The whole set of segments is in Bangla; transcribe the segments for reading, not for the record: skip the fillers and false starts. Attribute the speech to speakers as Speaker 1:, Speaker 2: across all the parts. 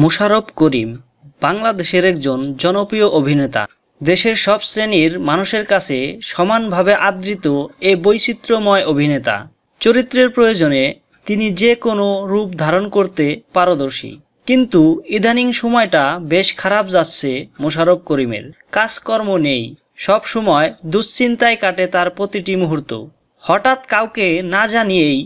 Speaker 1: মোশাররফ করিম বাংলাদেশের একজন জনপ্রিয় অভিনেতা। দেশের সব শ্রেণীর মানুষের কাছে সমানভাবে আদৃত এ বৈচিত্র্যময় অভিনেতা। চরিত্রের প্রয়োজনে তিনি যে কোনো রূপ ধারণ করতে পারদর্শী। কিন্তু ইদানিং সময়টা বেশ খারাপ যাচ্ছে মোশাররফ করিমের। কাজকর্ম নেই, সব সময় দুশ্চিন্তায় কাটে তার প্রতিটি মুহূর্ত। হঠাৎ কাউকে না জানিয়েই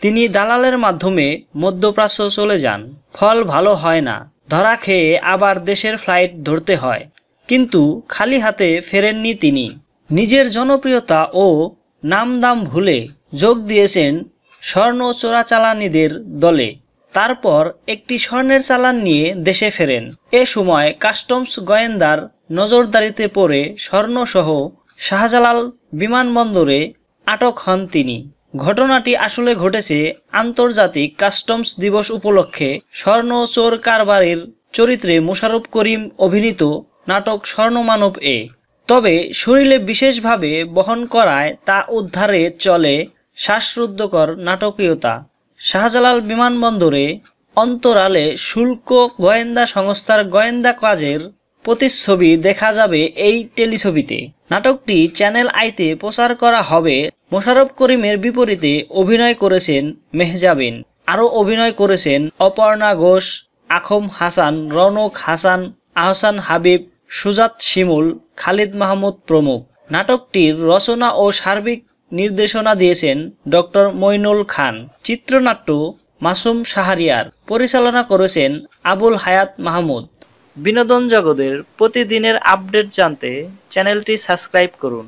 Speaker 1: তিনি দালালের মাধ্যমে মধ্যপ্রাচ্য চলে যান। ফল ভালো হয় না, ধরা খেয়ে আবার দেশের ফ্লাইট ধরতে হয়। কিন্তু খালি হাতে ফেরেননি তিনি। নিজের জনপ্রিয়তা ও নামদাম ভুলে যোগ দিয়েছেন স্বর্ণ চোরাচালানিদের দলে। তারপর একটি স্বর্ণের চালান নিয়ে দেশে ফেরেন। এ সময় কাস্টমস গোয়েন্দার নজরদারিতে পড়ে স্বর্ণসহ শাহজালাল বিমানবন্দরে আটক হন তিনি। ঘটনাটি আসলে ঘটেছে আন্তর্জাতিক কাস্টমস দিবস উপলক্ষে স্বর্ণ চোর কারবারির চরিত্রে মোশাররফ করিম অভিনীত নাটক স্বর্ণমানব এ। তবে শরীরে বিশেষভাবে বহন করায় তা উদ্ধারে চলে শ্বাসরুদ্ধকর নাটকীয়তা। শাহজালাল বিমানবন্দরে অন্তরালে শুল্ক গোয়েন্দা সংস্থার গোয়েন্দা কাজের প্রতিচ্ছবি দেখা যাবে এই টেলিছবিতে। নাটকটি চ্যানেল আইতে প্রচার করা হবে। মোশাররফ করিমের বিপরীতে অভিনয় করেছেন মেহজাবিন। আরও অভিনয় করেছেন অপর্ণা ঘোষ, আখম হাসান, রৌনক হাসান, আহসান হাবিব, সুজাত শিমুল, খালিদ মাহমুদ প্রমুখ। নাটকটির রচনা ও সার্বিক নির্দেশনা দিয়েছেন ডক্টর মইনুল খান। চিত্রনাট্য মাসুম শাহরিয়ার। পরিচালনা করেছেন আবুল হায়াত মাহমুদ। বিনোদন জগতের প্রতিদিনের আপডেট জানতে চ্যানেলটি সাবস্ক্রাইব করুন।